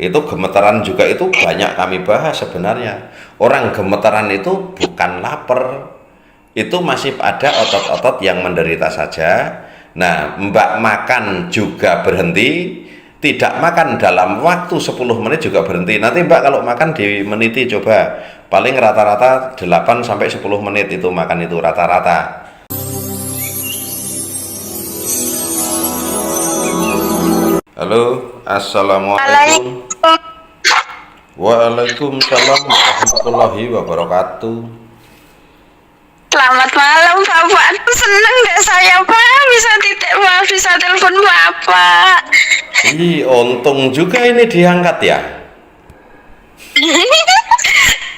Itu gemetaran juga itu banyak kami bahas sebenarnya. Orang gemetaran itu bukan lapar, itu masih ada otot-otot yang menderita saja. Nah, Mbak makan juga berhenti, tidak makan dalam waktu 10 menit juga berhenti. Nanti Mbak kalau makan dimeniti coba, paling rata-rata 8 sampai 10 menit itu makan itu rata-rata. Halo, assalamualaikum. Waalaikumsalam warahmatullahi wabarakatuh. Selamat malam Bapak. Aduh, seneng deh saya Pak bisa telepon Bapak. Ih, untung juga ini diangkat ya.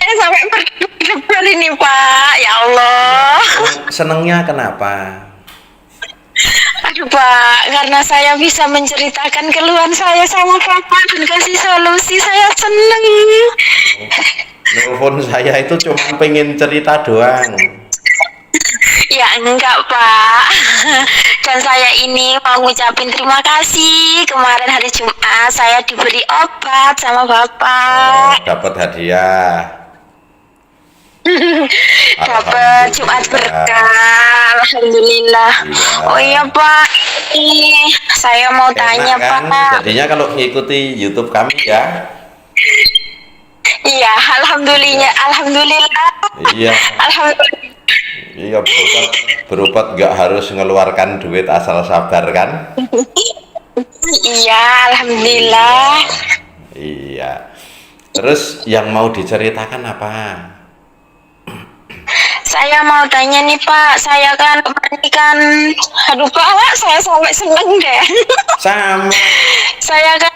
Sampai berdebar ini Pak. Ya Allah. Senengnya kenapa? Aduh Pak, karena saya bisa menceritakan keluhan saya sama Bapak dan kasih solusi, saya seneng. Nelfon saya itu cuma pengen cerita doang. Ya enggak Pak. Dan saya ini mau ngucapin terima kasih. Kemarin hari Jumat saya diberi obat sama Bapak. Dapat hadiah. Dapat Jumat berkah. Alhamdulillah. Iya. Oh iya Pak, ini saya mau tanya Enak kan? Pak. Jadinya kalau mengikuti YouTube kami ya. Iya, alhamdulillah. Iya. Alhamdulillah. Iya, berobat nggak harus mengeluarkan duit asal sabar kan? Iya, alhamdulillah. Iya. Terus yang mau diceritakan apa? Saya mau tanya nih Pak, saya kan kemarin kan, aduh Pak, saya sampai seneng deh. Sama. Saya kan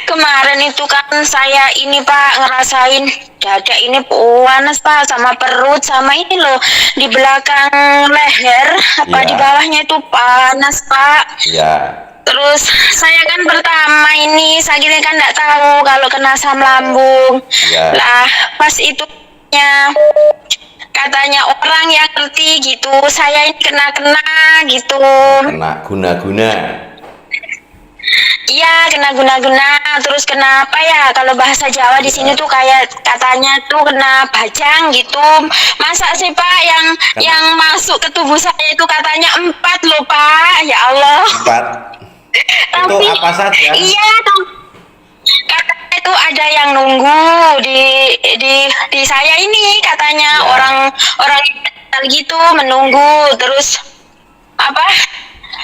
kemarin itu kan saya ini Pak ngerasain dada ini panas Pak, sama perut, sama ini loh di belakang leher apa Ya. di bawahnya itu panas Pak. Ya. Terus saya kan pertama ini sakitnya kan nggak tahu kalau kena asam lambung. Ya. Lah pas itu katanya orang yang ngerti gitu, saya ini kena gitu. Kena guna-guna. Iya, kena guna-guna. Terus kenapa ya? Kalau bahasa Jawa di sini tuh kayak katanya tuh kena bajang gitu. Masa sih Pak yang masuk ke tubuh saya itu katanya 4 loh Pak. Ya Allah. 4. Itu apa saja? Iya, katanya itu ada yang nunggu di saya ini katanya Ya. orang gitu menunggu, terus apa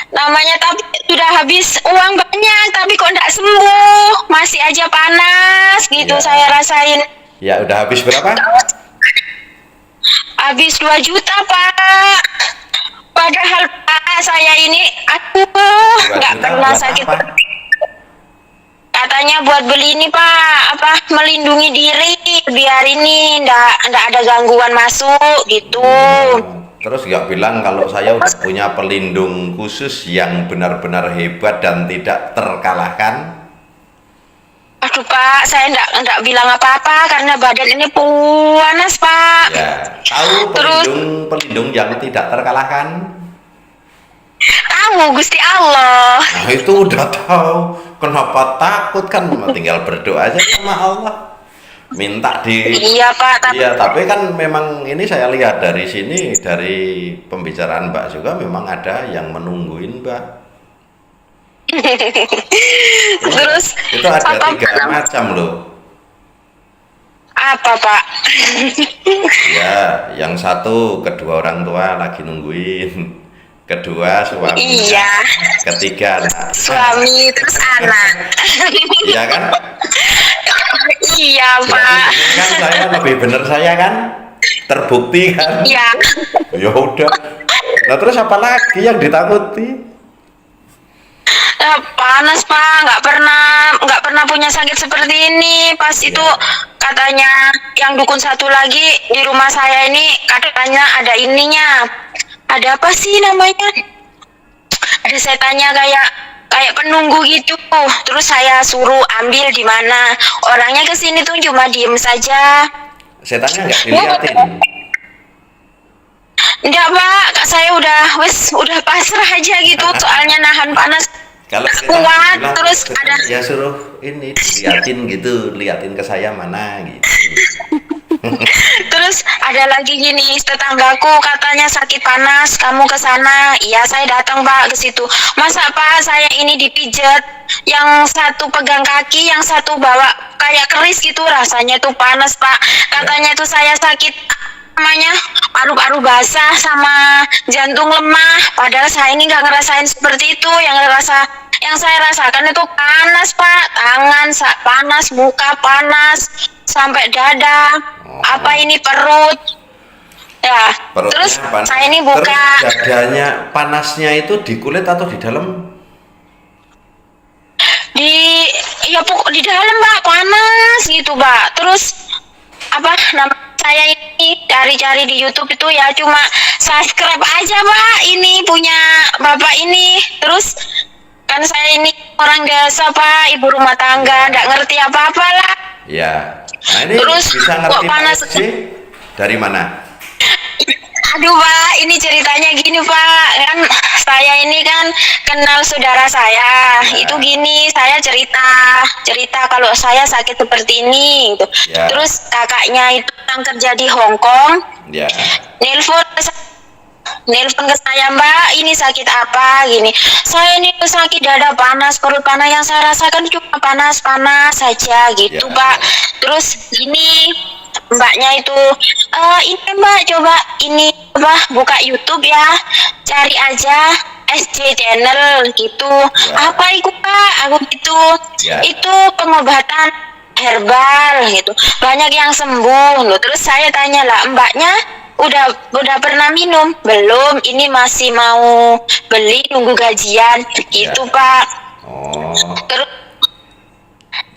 namanya, tapi sudah habis uang banyak tapi kok enggak sembuh, masih aja panas gitu. Ya. Saya rasain Ya, udah habis berapa? habis 2 juta Pak, padahal Pak saya ini aku 2 nggak juta pernah buat sakit. apa? Katanya buat beli ini Pak, apa melindungi diri biar ini ndak ada gangguan masuk gitu. Terus nggak bilang kalau saya udah punya pelindung khusus yang benar-benar hebat dan tidak terkalahkan? Aduh Pak, saya ndak bilang apa-apa karena badan ini panas Pak. Ya, tahu pelindung yang tidak terkalahkan? Tahu Gusti Allah. Nah, itu udah tahu. Kenapa takut kan? Tinggal berdoa aja sama Allah. Minta Iya Pak, Iya, tapi kan memang ini saya lihat dari sini, dari pembicaraan Mbak juga memang ada yang menungguin Mbak. terus Itu ada apa 3 macam loh. apa Pak? Ya, yang satu kedua orang tua lagi nungguin, kedua suami, Iya, ketiga anak. suami terus anak. Iya kan? Iya Pak. Berarti kan saya lebih bener saya kan? Terbukti kan? Iya. Ya udah. Nah, terus apa lagi yang ditakuti? Panas Pak, nggak pernah punya sakit seperti ini. Pas itu katanya yang dukun satu lagi di rumah saya ini katanya ada ininya, ada apa sih namanya, ada setannya kayak penunggu gitu. Terus saya suruh ambil di mana, orangnya kesini tuh cuma diem saja. Setannya nggak dilihatin? Enggak Pak, saya udah pasrah aja gitu, soalnya nahan panas. Kalau kita kuat, bilang, terus ada ya suruh ini liatin gitu, liatin ke saya mana gitu. terus ada lagi gini, tetanggaku katanya sakit panas, kamu ke sana. Iya, saya datang Pak ke situ. Masa Pak saya ini dipijat, yang satu pegang kaki, yang satu bawa kayak keris gitu, rasanya tuh panas Pak. Katanya tuh saya sakit namanya paru-paru basah sama jantung lemah. Padahal saya ini nggak ngerasain seperti itu. Yang saya rasakan itu panas Pak, tangan panas, muka panas, sampai dada, apa ini perut, ya. Perutnya Terus panas. saya ini buka Terus dadanya panasnya itu di kulit atau di dalam? di, ya pokok di dalam Pak, panas gitu Pak. Terus apa nama saya ini cari-cari di YouTube itu ya cuma subscribe aja Pak, ini punya Bapak ini. Terus kan saya ini orang desa Pak, ibu rumah tangga, nggak ngerti apa-apa lah. Ya. Nah ini Terus bisa kok ngerti panas? Pak SJ dari mana? Aduh Pak, ini ceritanya gini Pak, kan saya ini kan kenal saudara saya, itu gini, saya cerita kalau saya sakit seperti ini, gitu. Ya. Terus kakaknya itu yang kerja di Hong Kong, Ya. nelpon ke saya, Mbak, ini sakit apa, gini. Saya ini sakit dada panas, perut panas, yang saya rasakan cuma panas-panas saja, gitu Ya. Pak. Terus gini, mbaknya itu ini Mbak coba ini buka YouTube ya, cari aja SJ channel gitu. Apa itu Pak? Aku gitu. Ya. Itu pengobatan herbal gitu. Banyak yang sembuh loh. Terus saya tanya lah, mbaknya udah pernah minum? Belum, ini masih mau beli nunggu gajian gitu Ya. Pak. Oh. Terus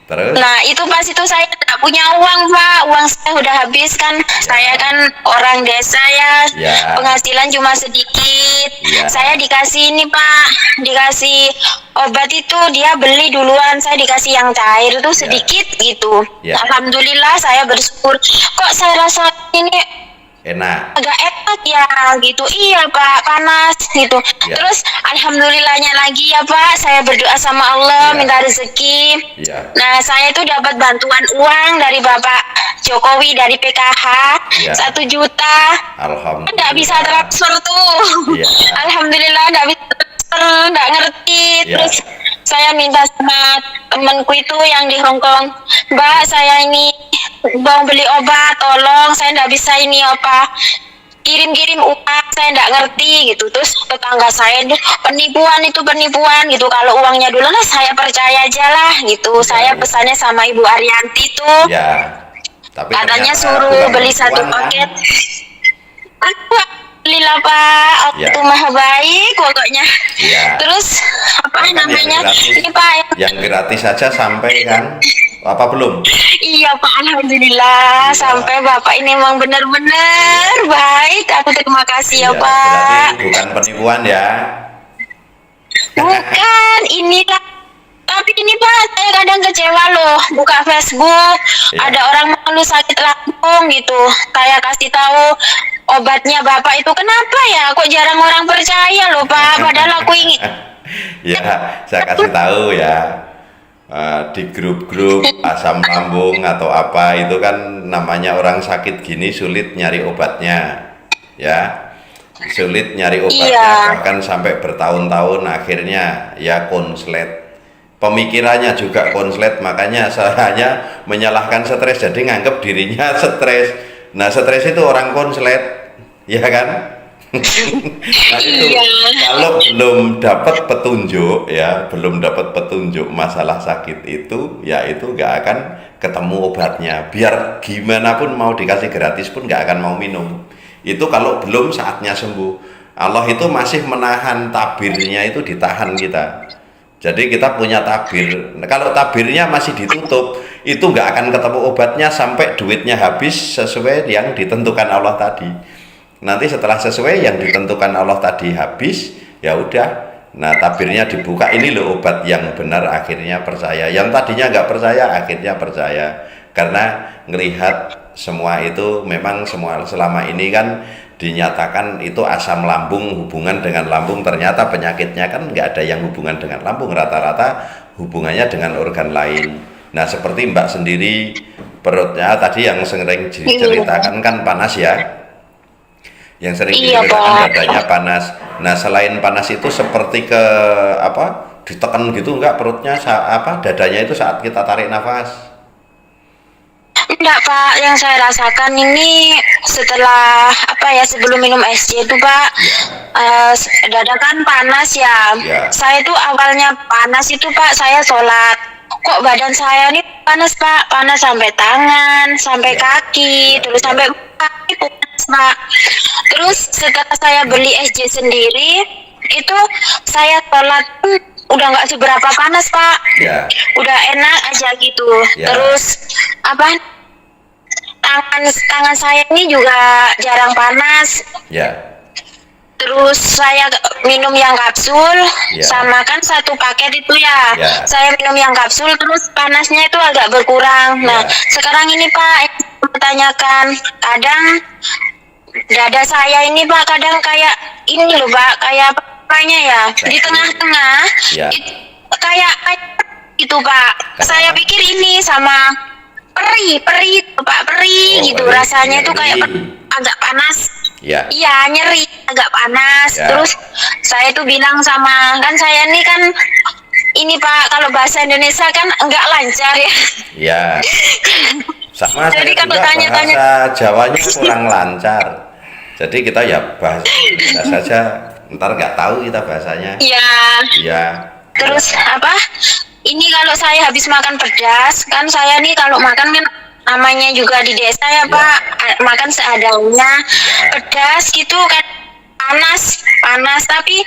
Terus? nah itu pas itu saya tidak punya uang Pak, uang saya udah habis kan. Saya kan orang desa ya, Ya. penghasilan cuma sedikit. Ya. Saya dikasih ini Pak, dikasih obat itu dia beli duluan, saya dikasih yang cair itu sedikit gitu. Ya. Alhamdulillah saya bersyukur. Kok saya rasa ini Enak. agak enak ya gitu. Iya Pak, panas gitu. Ya. Terus alhamdulillahnya lagi ya Pak, saya berdoa sama Allah Ya. minta rezeki. Ya. Nah saya itu dapat bantuan uang dari Bapak Jokowi dari PKH Ya. 1 juta. Alhamdulillah. Nggak bisa transfer tuh. Ya. Alhamdulillah nggak bisa transfer, nggak ngerti. Ya. Terus saya minta sama temanku itu yang di Hong Kong, Mbak saya ini mau beli obat, tolong saya nggak bisa ini apa kirim uang, saya nggak ngerti gitu. Terus tetangga saya itu penipuan gitu, kalau uangnya dulu lah saya percaya aja lah gitu. Saya pesannya sama Ibu Arianti tuh, Ya. Tapi katanya ternyata suruh bukan beli satu penipuan, kan? paket. Aku belilah Pak, Ya. itu maha baik pokoknya. Ya. Terus apa Bahkan yang namanya gratis. ini Pak, Yang gratis saja sampai kan? Apa belum? iya Pak, alhamdulillah sampai Bapak ini emang benar-benar baik. Aku terima kasih ya Ya, Pak. berarti bukan penipuan ya. Bukan, inilah. Tapi ini Pak, saya kadang kecewa loh. Buka Facebook, Iya. ada orang malu sakit lambung gitu. Saya kasih tahu obatnya Bapak itu, kenapa ya? Kok jarang orang percaya loh Pak? Padahal aku ingin. Ya, saya kasih tahu ya. Di grup-grup asam lambung atau apa itu kan namanya orang sakit gini sulit nyari obatnya. Ya. Sulit nyari obatnya, Iya. bahkan sampai bertahun-tahun akhirnya ya konslet. Pemikirannya juga konslet, makanya saya hanya menyalahkan stres, jadi nganggap dirinya stres. Nah, stres itu orang konslet, ya kan? Nah, itu Iya. kalau belum dapat petunjuk ya, belum dapat petunjuk masalah sakit itu, ya itu nggak akan ketemu obatnya. Biar gimana pun mau dikasih gratis pun nggak akan mau minum. Itu kalau belum saatnya sembuh. Allah itu masih menahan tabirnya, itu ditahan kita. Jadi kita punya tabir. Nah, kalau tabirnya masih ditutup, itu nggak akan ketemu obatnya sampai duitnya habis sesuai yang ditentukan Allah tadi. Nanti setelah sesuai yang ditentukan Allah tadi habis, ya udah. Nah, tabirnya dibuka, ini loh obat yang benar, akhirnya percaya. Yang tadinya nggak percaya, akhirnya percaya. Karena ngelihat semua itu memang semua selama ini kan dinyatakan itu asam lambung, hubungan dengan lambung, ternyata penyakitnya kan nggak ada yang hubungan dengan lambung, rata-rata hubungannya dengan organ lain. Nah seperti Mbak sendiri, perutnya tadi yang sering diceritakan kan panas ya, yang sering diceritakan dadanya panas. Nah selain panas itu seperti ke apa, ditekan gitu enggak perutnya, dadanya itu saat kita tarik nafas? Enggak Pak, yang saya rasakan ini setelah sebelum minum SC itu Pak, dada kan panas ya. Saya tuh awalnya panas itu Pak, saya sholat, kok badan saya ini panas Pak, panas sampai tangan, sampai kaki, terus sampai kaki panas Pak. Terus setelah saya beli SC sendiri, itu saya sholat udah nggak seberapa panas Pak, udah enak aja gitu. Terus tangan saya ini juga jarang panas. Terus saya minum yang kapsul, sama kan satu paket itu ya. Saya minum yang kapsul, terus panasnya itu agak berkurang. Nah, sekarang ini Pak, yang bertanyakan, kadang dada saya ini Pak, kadang kayak ini loh Pak, kayak apanya ya, di tengah-tengah, kayak gitu Pak. Saya pikir ini sama perih Pak, gitu rasanya tuh kayak agak panas. Iya, nyeri, agak panas. Terus saya tuh bilang sama, kan saya ini kan ini Pak, kalau bahasa Indonesia kan enggak lancar ya. Iya. Sama jadi saya juga bahasa Jawanya kurang lancar. Jadi kita ya bahasa Indonesia saja, ntar nggak tahu kita bahasanya. Iya. Terus ini kalau saya habis makan pedas, kan saya nih kalau makan kan namanya juga di desa ya Pak, makan seadanya, pedas gitu kan panas, tapi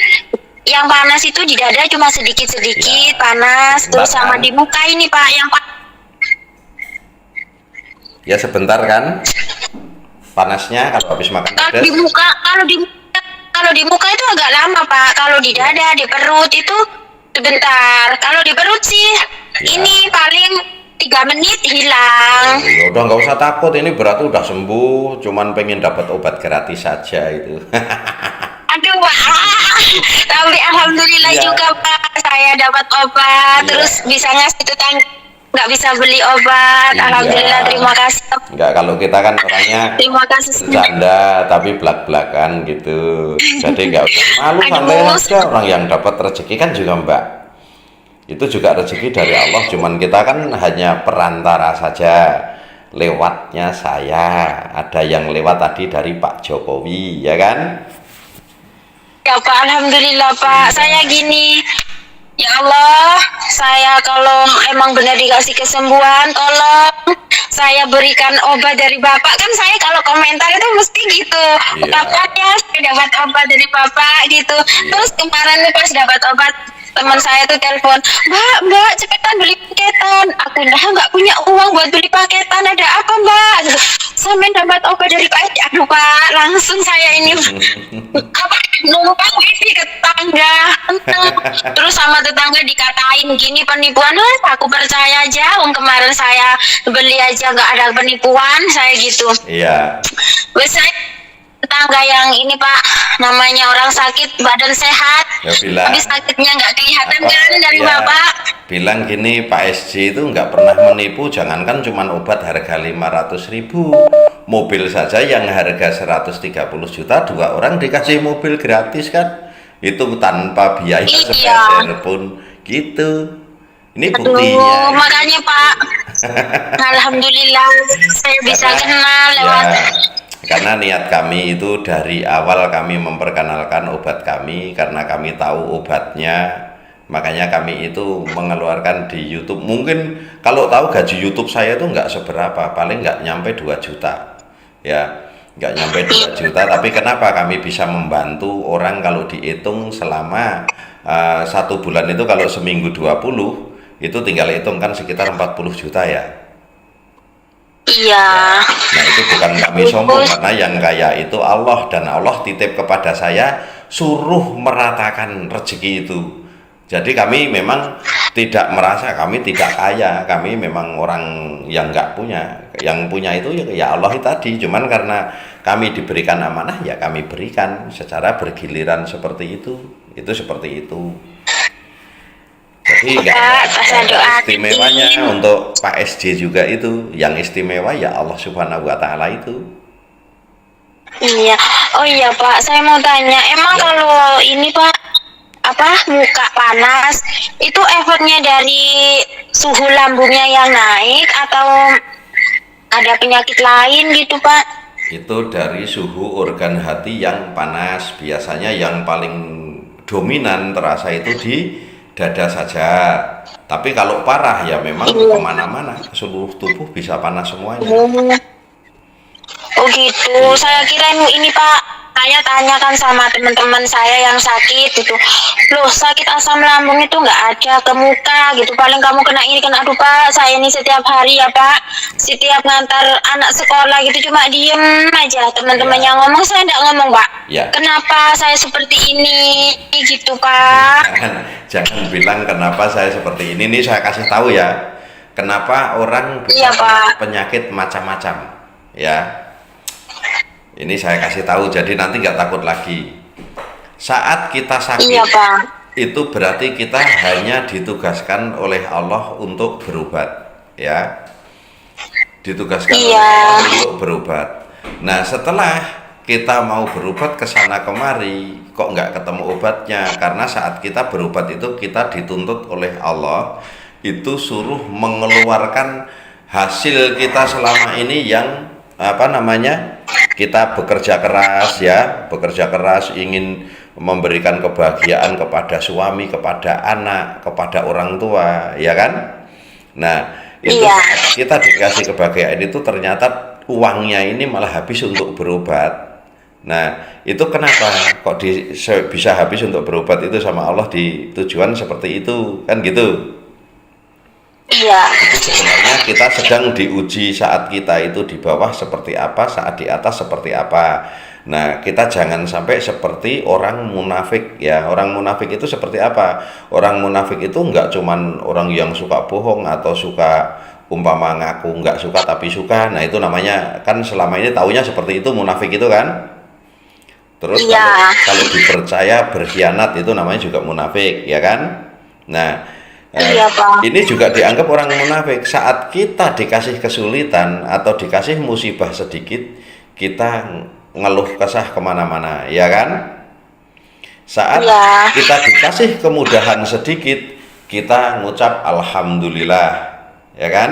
yang panas itu di dada cuma sedikit panas, terus sama di muka ini Pak yang sebentar kan panasnya kalau habis makan pedas. Kalau di muka itu agak lama Pak, kalau di dada, di perut itu sebentar. Kalau di perut sih ini paling 3 menit hilang. Udah nggak usah takut, ini berarti udah sembuh, cuman pengen dapat obat gratis saja itu. Aduh Pak, tapi alhamdulillah juga Pak, saya dapat obat, terus bisa ngasih tetangga nggak bisa beli obat. Alhamdulillah, terima kasih. Enggak, kalau kita kan orangnya bercanda tapi belak-belakan gitu, jadi nggak usah malu, santai aja. Orang yang dapat rezeki kan juga Mbak, itu juga rezeki dari Allah, cuman kita kan hanya perantara saja. Lewatnya saya, ada yang lewat tadi dari Pak Jokowi, ya kan? Ya Pak, alhamdulillah Pak. Saya gini, ya Allah, saya kalau emang benar dikasih kesembuhan, tolong saya berikan obat dari Bapak. Kan saya kalau komentar itu mesti gitu, Bapaknya saya dapat obat dari Bapak gitu. Terus kemarin nih pas dapat obat, teman saya tuh telepon, Mbak cepetan beli paketan. Aku nggak punya uang buat beli paketan, ada apa Mbak? Sampai dapat obat dari Pak. Aduh Pak, langsung saya ini numpang di ke tetangga. Terus sama tetangga dikatain gini, penipuan. Aku percaya aja, kemarin saya beli aja nggak ada penipuan, saya gitu. Biasanya tetangga yang ini Pak, namanya orang sakit badan sehat, tapi sakitnya nggak kelihatan kan dari Bapak. Bilang gini, Pak SJ itu nggak pernah menipu, jangankan cuman obat harga 500.000, mobil saja yang harga 130 juta, 2 orang dikasih mobil gratis kan, itu tanpa biaya sepeser pun gitu. Ini buktinya. Makanya Pak, alhamdulillah saya bisa kenal lewat. Karena niat kami itu dari awal kami memperkenalkan obat kami, karena kami tahu obatnya, makanya kami itu mengeluarkan di YouTube. Mungkin kalau tahu gaji YouTube saya itu nggak seberapa, paling nggak nyampe 2 juta ya, nggak nyampe 2 juta. Tapi kenapa kami bisa membantu orang? Kalau dihitung selama 1 bulan itu, kalau seminggu 20, itu tinggal hitung kan sekitar 40 juta ya. Iya. Nah itu bukan kami sombong, karena yang kaya itu Allah, dan Allah titip kepada saya suruh meratakan rezeki itu. Jadi kami memang tidak merasa kami tidak kaya, kami memang orang yang nggak punya, yang punya itu ya Allah tadi, cuman karena kami diberikan amanah ya kami berikan secara bergiliran seperti itu seperti itu. Jadi nggak ada istimewanya untuk Pak SJ juga itu, yang istimewa ya Allah Subhanahu Wa Taala itu. Iya, oh iya Pak, saya mau tanya, emang kalau ini Pak, muka panas itu efeknya dari suhu lambungnya yang naik atau ada penyakit lain gitu Pak? Itu dari suhu organ hati yang panas, biasanya yang paling dominan terasa itu di dada saja. Tapi kalau parah ya memang kemana-mana, seluruh tubuh bisa panas semuanya. Oh gitu, saya kira ini Pak, saya tanyakan sama teman-teman saya yang sakit gitu. Loh, sakit asam lambung itu nggak ada ke muka gitu, paling kamu kena ini, kena aduh Pak, saya ini setiap hari ya Pak, setiap ngantar anak sekolah gitu cuma diem aja, teman-teman yang ngomong, saya nggak ngomong Pak. Kenapa saya seperti ini gitu Pak? Jangan bilang kenapa saya seperti ini saya kasih tahu ya, kenapa orang bisa penyakit macam-macam ya. Ini saya kasih tahu, jadi nanti nggak takut lagi. Saat kita sakit, itu berarti kita hanya ditugaskan oleh Allah untuk berobat, ya. Ditugaskan oleh Allah untuk berobat. Nah, setelah kita mau berobat ke sana kemari, kok nggak ketemu obatnya? Karena saat kita berobat itu kita dituntut oleh Allah itu suruh mengeluarkan hasil kita selama ini yang kita bekerja keras ya, bekerja keras ingin memberikan kebahagiaan kepada suami, kepada anak, kepada orang tua, ya kan? Nah, itu kita dikasih kebahagiaan itu ternyata uangnya ini malah habis untuk berobat. Nah, itu kenapa kok bisa habis untuk berobat itu sama Allah di tujuan seperti itu, kan gitu? Iya. Itu sebenarnya kita sedang diuji, saat kita itu di bawah seperti apa, saat di atas seperti apa. Nah, kita jangan sampai seperti orang munafik ya. Orang munafik itu seperti apa? Orang munafik itu enggak cuman orang yang suka bohong atau suka umpama ngaku enggak suka tapi suka. Nah, itu namanya kan selama ini taunya seperti itu munafik itu kan. Terus kalau dipercaya berkhianat itu namanya juga munafik, ya kan? Nah, ini juga dianggap orang munafik. Saat kita dikasih kesulitan atau dikasih musibah sedikit, kita ngeluh kesah kemana-mana, ya kan? Saat kita dikasih kemudahan sedikit, kita ngucap alhamdulillah, ya kan?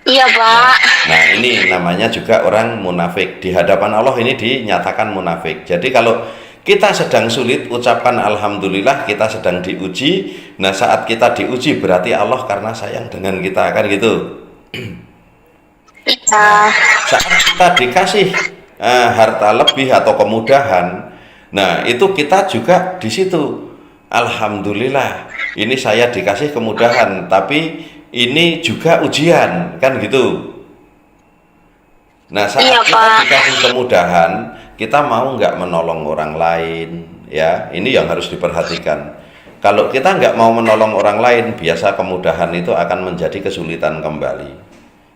Iya Pak. Nah, ini namanya juga orang munafik. Di hadapan Allah ini dinyatakan munafik. Jadi kalau kita sedang sulit, ucapkan alhamdulillah, kita sedang diuji. Nah, saat kita diuji berarti Allah karena sayang dengan kita, kan gitu. Nah, saat kita dikasih harta lebih atau kemudahan, nah itu kita juga di situ alhamdulillah, ini saya dikasih kemudahan, tapi ini juga ujian, kan gitu. Nah, saat kita dikasih kemudahan, kita mau nggak menolong orang lain, ya. Ini yang harus diperhatikan. Kalau kita nggak mau menolong orang lain, biasa kemudahan itu akan menjadi kesulitan kembali.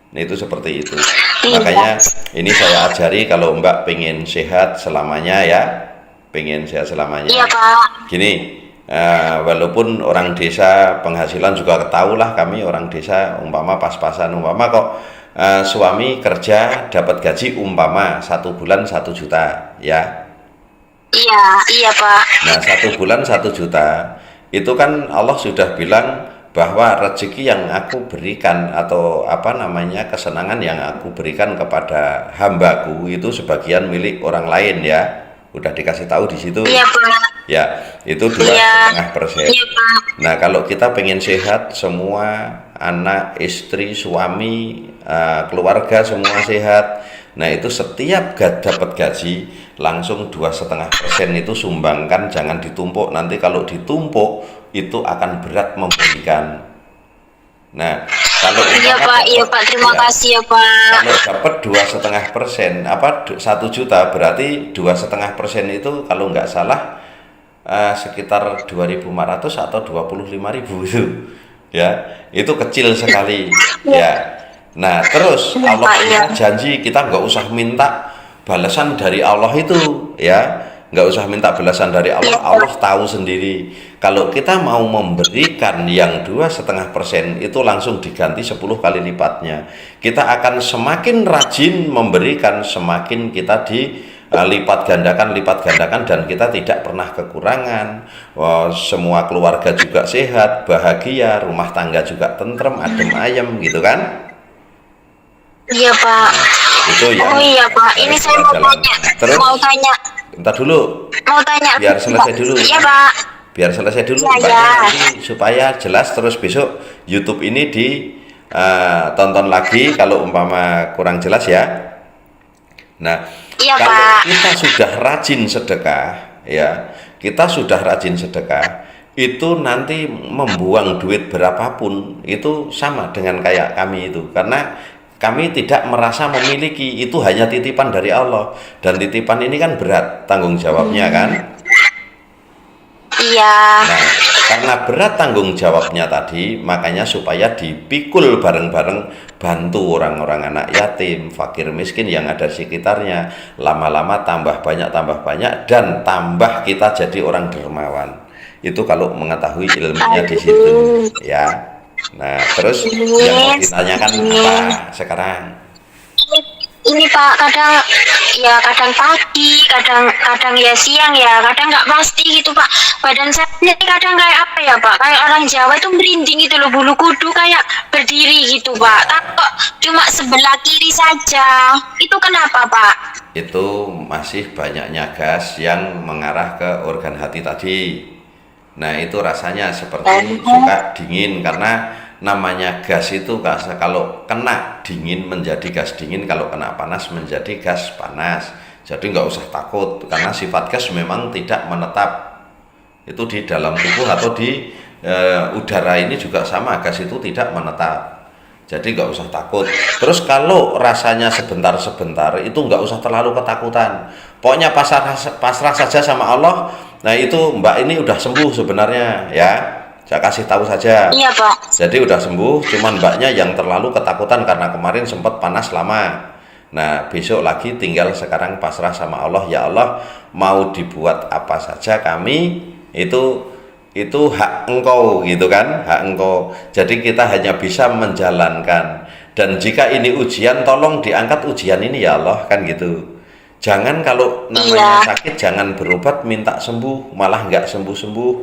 Nah, itu seperti itu. Makanya ini saya ajari kalau Mbak pengen sehat selamanya ya, pengen sehat selamanya. Iya Pak. Gini, walaupun orang desa penghasilan juga ketahulah kami orang desa umpama pas-pasan, umpama kok suami kerja dapat gaji umpama 1 bulan 1 juta ya. Iya Pak. Nah, 1 bulan 1 juta itu kan Allah sudah bilang bahwa rezeki yang aku berikan atau kesenangan yang aku berikan kepada hambaku itu sebagian milik orang lain ya. Udah dikasih tahu di situ. Iya Pak. Ya, itu 2,5%. Iya Pak. Nah, kalau kita pengen sehat semua, anak, istri, suami, keluarga semua sehat. Nah, itu setiap dapat gaji langsung 2,5% itu sumbangkan, jangan ditumpuk. Nanti kalau ditumpuk itu akan berat memberikan. Nah, kalau iya Pak, terima kasih ya Pak. Kalau dapat 2,5%, 1 juta berarti 2,5% itu kalau nggak salah sekitar 2.400 atau 25.000 itu, ya itu kecil sekali, ya. Nah terus Allah punya janji kita nggak usah minta balasan dari Allah itu, ya nggak usah minta balasan dari Allah. Allah tahu sendiri kalau kita mau memberikan yang 2,5% itu langsung diganti 10 kali lipatnya. Kita akan semakin rajin memberikan, semakin kita lipat gandakan, dan kita tidak pernah kekurangan. Semua keluarga juga sehat, bahagia, rumah tangga juga tentrem, adem ayem gitu kan. Iya Pak. Itu yang oh iya Pak, ini saya mau tanya. Terus, bentar dulu. Mau tanya. Biar selesai dulu. Iya Pak. Biar selesai dulu Ya. nanti supaya jelas, terus besok YouTube ini ditonton lagi kalau umpama kurang jelas ya. Nah, Iya, kalau Pak. kita sudah rajin sedekah, ya, kita sudah rajin sedekah, itu nanti membuang duit berapapun itu sama dengan kayak kami itu, karena kami tidak merasa memiliki, itu hanya titipan dari Allah, dan titipan ini kan berat tanggung jawabnya kan. Iya. Nah, karena berat tanggung jawabnya tadi, makanya supaya dipikul bareng-bareng, bantu orang-orang anak yatim, fakir miskin yang ada di sekitarnya. Lama-lama tambah banyak, dan tambah kita jadi orang dermawan. Itu kalau mengetahui ilmunya di situ, ya. Nah, terus yang mau ditanyakan apa sekarang? Ini Pak, kadang pagi, kadang ya siang ya, kadang nggak pasti gitu Pak. Badan saya ini kadang kayak apa ya Pak, kayak orang Jawa itu merinding gitu loh, bulu kudu kayak berdiri gitu Pak. Tapi kok cuma sebelah kiri saja, itu kenapa Pak? Itu masih banyaknya gas yang mengarah ke organ hati tadi. Nah itu rasanya seperti suka dingin, karena namanya gas itu kalau kena dingin menjadi gas dingin, kalau kena panas menjadi gas panas. Jadi nggak usah takut, karena sifat gas memang tidak menetap. Itu di dalam tubuh atau di udara ini juga sama, gas itu tidak menetap. Jadi nggak usah takut. Terus kalau rasanya sebentar-sebentar itu nggak usah terlalu ketakutan. Pokoknya pasrah saja sama Allah. Nah itu Mbak ini udah sembuh sebenarnya, ya. Saya kasih tahu saja. Iya Pak. Jadi udah sembuh, cuman Mbaknya yang terlalu ketakutan karena kemarin sempat panas lama. Nah besok lagi tinggal sekarang pasrah sama Allah. Ya Allah, mau dibuat apa saja kami itu hak Engkau gitu kan, hak Engkau. Jadi kita hanya bisa menjalankan. Dan jika ini ujian, tolong diangkat ujian ini ya Allah, kan gitu. Jangan kalau namanya sakit jangan berobat minta sembuh, malah nggak sembuh-sembuh.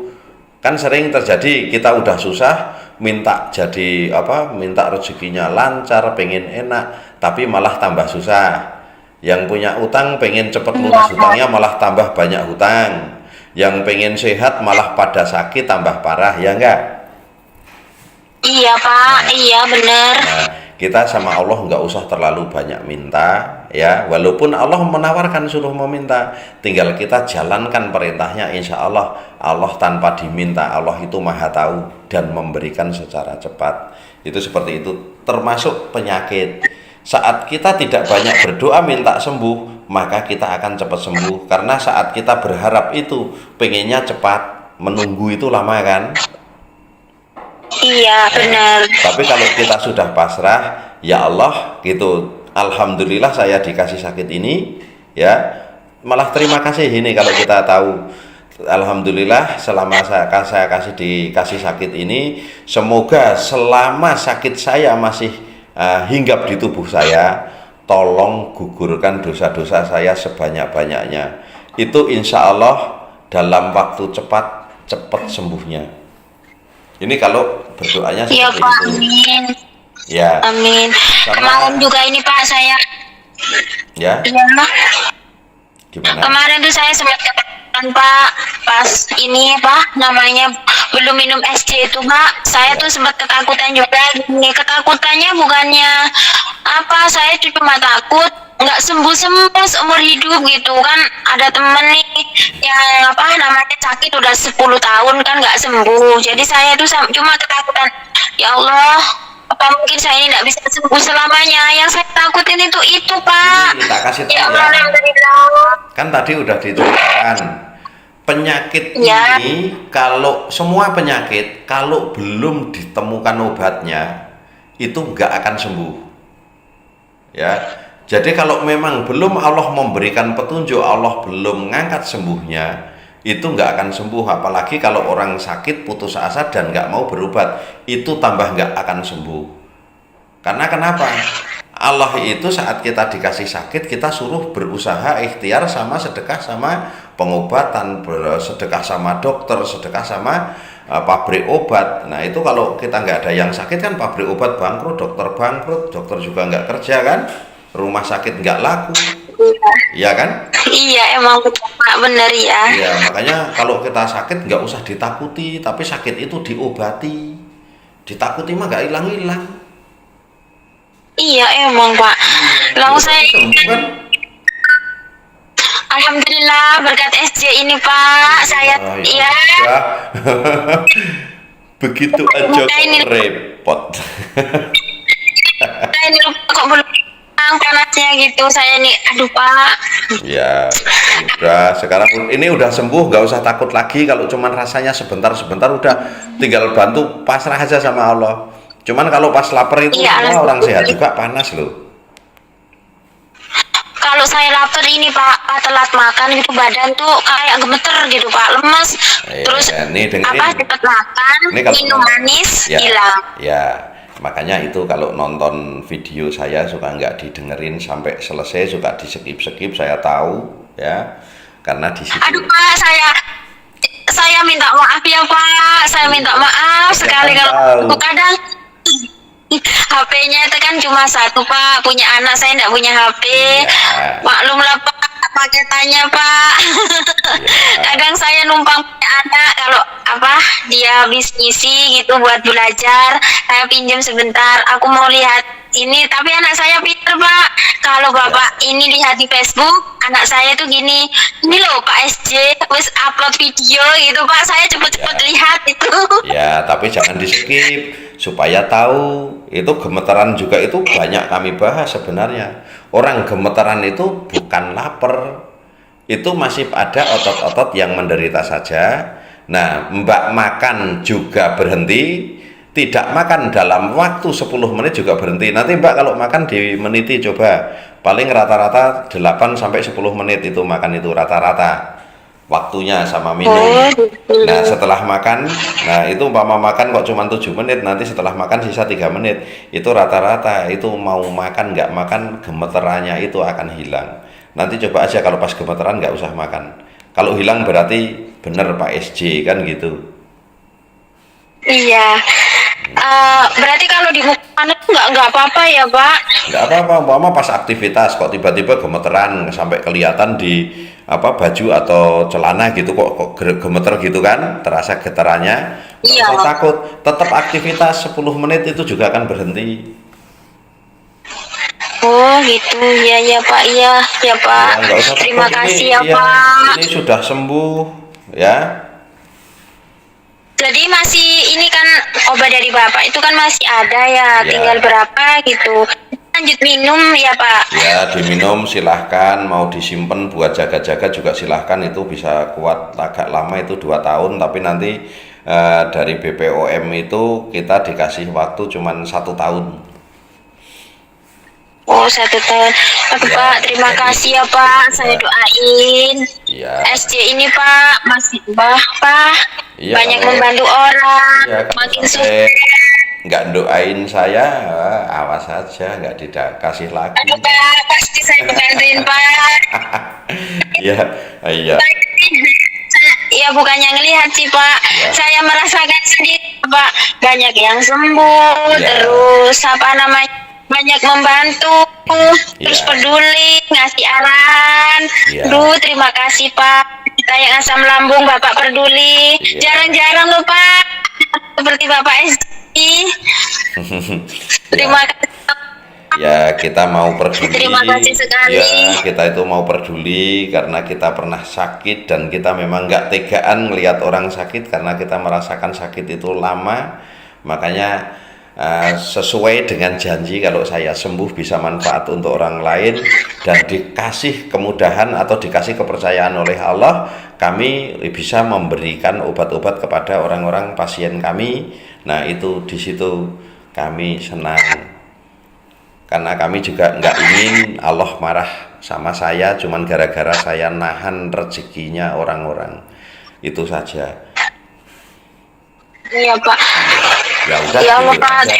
Kan sering terjadi, kita udah susah minta minta rezekinya lancar, pengen enak, tapi malah tambah susah. Yang punya utang pengen cepet lunas hutangnya, malah tambah banyak hutang. Yang pengen sehat malah pada sakit, tambah parah, ya enggak? Iya Pak, iya benar. Nah, kita sama Allah nggak usah terlalu banyak minta, ya. Walaupun Allah menawarkan suruh meminta, tinggal kita jalankan perintahnya. Insya Allah, Allah tanpa diminta, Allah itu maha tahu dan memberikan secara cepat. Itu seperti itu. Termasuk penyakit. Saat kita tidak banyak berdoa minta sembuh, maka kita akan cepat sembuh. Karena saat kita berharap itu, pengennya cepat, menunggu itu lama kan? Iya benar. Tapi kalau kita sudah pasrah, ya Allah gitu, alhamdulillah saya dikasih sakit ini, ya malah terima kasih ini kalau kita tahu, alhamdulillah selama saya dikasih sakit ini, semoga selama sakit saya masih hinggap di tubuh saya, tolong gugurkan dosa-dosa saya sebanyak-banyaknya. Itu insya Allah dalam waktu cepat sembuhnya. Ini kalau berdoanya Iya seperti Pak, itu. amin. Ya. Amin. Kemarin juga ini Pak saya. Ya. Iya Pak. Gimana? Kemarin tuh saya sempat ketakutan Pak, pas ini Pak namanya belum minum SC itu Pak. Saya tuh sempat ketakutan juga. Gini, ketakutannya bukannya apa, saya cuma takut nggak sembuh seumur hidup gitu kan. Ada temen nih yang namanya sakit udah 10 tahun kan nggak sembuh. Jadi saya tuh cuma ketakutan, ya Allah, apa mungkin saya ini nggak bisa sembuh selamanya. Yang saya takutin itu Pak. Ini tak kasih tahu Ya ya. Allah, alhamdulillah. Kan tadi udah dituliskan Penyakit Ya. ini, kalau semua penyakit kalau belum ditemukan obatnya itu nggak akan sembuh, ya. Jadi kalau memang belum Allah memberikan petunjuk, Allah belum ngangkat sembuhnya, itu nggak akan sembuh. Apalagi kalau orang sakit putus asa dan nggak mau berobat, itu tambah nggak akan sembuh. Karena kenapa? Allah itu saat kita dikasih sakit, kita suruh berusaha ikhtiar sama sedekah sama pengobatan, sedekah sama dokter, sedekah sama pabrik obat. Nah itu kalau kita nggak ada yang sakit kan pabrik obat bangkrut, dokter juga nggak kerja kan, rumah sakit nggak laku, ya kan? Iya, emang betul, Pak, bener ya. Ya makanya kalau kita sakit nggak usah ditakuti, tapi sakit itu diobati. Ditakuti mah nggak hilang-hilang. Iya, emang, Pak. Langsung saya Sembuh kan? Alhamdulillah berkat SJ ini, Pak. Saya Ya, ya. begitu aja kok repot. Saya ini lupa kok belum bilang panasnya gitu. Saya nih, aduh, Pak. Ya, udah sekarang ini udah sembuh, nggak usah takut lagi. Kalau cuman rasanya sebentar-sebentar udah tinggal bantu pasrah aja sama Allah. Cuman kalau pas lapar itu Iya, semua orang sehat juga panas loh. Kalau saya lapar ini, Pak, telat makan gitu badan tuh kayak gemeter gitu, Pak, lemes. Terus Nih dengerin. apa cepat makan, Ini kalau minum manis, ya, hilang. ya, makanya itu kalau nonton video saya suka nggak didengerin sampai selesai, suka di skip saya tahu ya, karena di situ. Aduh, Pak, saya minta maaf ya, Pak. Saya minta maaf sekali Kan kalau tahu. aku kadang HP-nya itu kan cuma satu, Pak. Punya anak, saya nggak punya HP. Ya. Maklumlah, Pak, paketannya, Pak. Kadang saya numpang punya anak, kalau apa dia habis ngisi gitu buat belajar, saya pinjam sebentar. Aku mau lihat ini, tapi anak saya pinter, Pak. Kalau Bapak ini lihat di Facebook, anak saya tuh gini, ini loh Pak SJ, wis upload video gitu, Pak. Saya cepet-cepet lihat itu. Ya, tapi jangan di skip supaya tahu. Itu gemeteran juga itu banyak kami bahas sebenarnya. Orang gemeteran itu bukan lapar, itu masih ada otot-otot yang menderita saja. Nah, Mbak makan juga berhenti, tidak makan dalam waktu 10 menit juga berhenti. Nanti Mbak kalau makan dimeniti coba, paling rata-rata 8 sampai 10 menit itu makan itu rata-rata waktunya sama minum. Nah setelah makan, nah itu umpama makan kok cuma 7 menit, nanti setelah makan sisa 3 menit, itu rata-rata itu mau makan nggak makan gemeterannya itu akan hilang. Nanti coba aja kalau pas gemeteran nggak usah makan, kalau hilang berarti bener Pak SJ kan gitu. Iya. Berarti kalau di muka nggak apa-apa ya, Pak? Nggak apa-apa, umpama pas aktivitas kok tiba-tiba gemeteran sampai kelihatan di apa baju atau celana gitu, kok gemeter gitu kan, terasa getarannya, nggak Iya. usah takut, tetap aktivitas 10 menit itu juga akan berhenti. Oh gitu, ya ya Pak, iya ya Pak. Ya, nggak usah Terima takut, kasih ini, ya iya, Pak. ini sudah sembuh ya. Jadi masih ini kan obat dari Bapak itu kan masih ada ya, Ya. tinggal berapa gitu. Lanjut minum ya Pak. Ya diminum silahkan, mau disimpan buat jaga-jaga juga silahkan, itu bisa kuat agak lama itu 2 tahun, tapi nanti dari BPOM itu kita dikasih waktu cuman 1 tahun. Oh 1 tahun. Aduh Ya, Pak, terima jadi- kasih ya Pak. Saya Ya. doain Iya. SJ ini Pak masih Pak Iya, banyak kalau- membantu orang, Ya, kalau makin sampai sukses. nggak doain saya, awas aja nggak dikasih lagi. Aduh Pak, pasti saya bantuin Pak. Iya, iya. Ya bukannya ngelihat sih Pak, Ya. saya merasakan sendiri Pak, banyak yang sembuh, Ya. terus apa namanya banyak membantu, terus Ya. peduli, ngasih arahan. Ya. Duh, terima kasih Pak. Kita yang asam lambung Bapak peduli, Ya. jarang-jarang loh Pak, seperti Bapak SD. Terima kasih. Ya kita mau peduli. Terima kasih sekali. Ya kita itu mau peduli karena kita pernah sakit dan kita memang nggak tegaan melihat orang sakit karena kita merasakan sakit itu lama. Makanya sesuai dengan janji kalau saya sembuh bisa manfaat untuk orang lain dan dikasih kemudahan atau dikasih kepercayaan oleh Allah, kami bisa memberikan obat-obat kepada orang-orang pasien kami. Nah itu di situ kami senang, karena kami juga nggak ingin Allah marah sama saya cuman gara-gara saya nahan rezekinya orang-orang. Itu saja. Iya Pak. Ya udah Ya Allah gitu Pak. aja.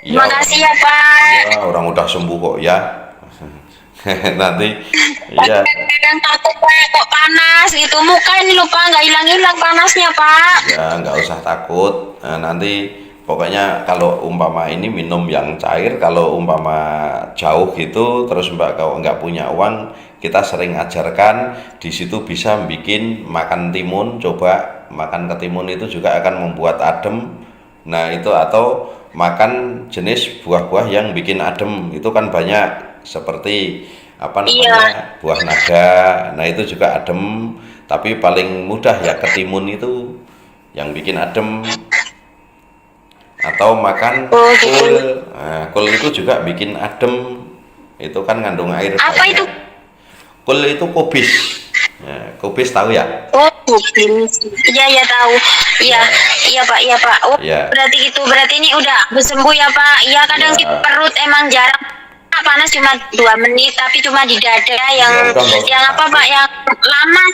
Terima kasih ya Pak. Ya, orang udah sembuh kok ya. Nanti ya Kadang takut Pak, kok panas gitu muka ini loh Pak, nggak hilang-hilang panasnya Pak. ya nggak usah takut. Nah, nanti pokoknya kalau umpama ini minum yang cair, kalau umpama jauh gitu terus Mbak kalau nggak punya uang, kita sering ajarkan di situ bisa bikin makan timun. Coba makan ketimun itu juga akan membuat adem. Nah itu atau makan jenis buah-buah yang bikin adem itu kan banyak, seperti apa namanya buah naga. Nah itu juga adem, tapi paling mudah ya ketimun itu yang bikin adem. Atau makan kul. Nah, kul itu juga bikin adem, itu kan ngandung air Apa banyak. itu? Kul itu kubis. Nah, kubis tahu ya? Oh, iya ya tahu. Iya Pak, iya Pak. Oh, Ya. berarti ini udah sembuh ya Pak. Iya kadang Ya. sih perut emang jarang panas cuma 2 menit, tapi cuma di dada yang udah, nggak usah yang apa Pak yang lama.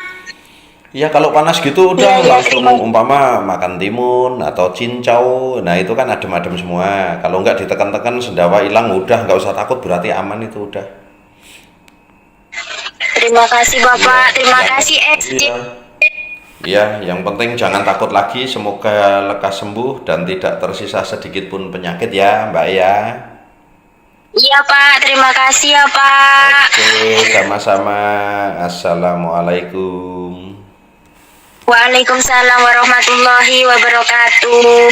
Ya kalau panas gitu udah Iya, langsung umpama makan timun atau cincau. Nah itu kan adem-adem semua. Kalau nggak ditekan-tekan sendawa hilang, udah nggak usah takut, berarti aman itu udah. Terima kasih Bapak, Iya, terima iya. kasih SD. Iya. Ya, yang penting jangan takut lagi. Semoga lekas sembuh dan tidak tersisa sedikit pun penyakit ya, Mbak ya. Iya Pak, terima kasih ya Pak. Oke, sama-sama. Assalamualaikum. Waalaikumsalam warahmatullahi wabarakatuh.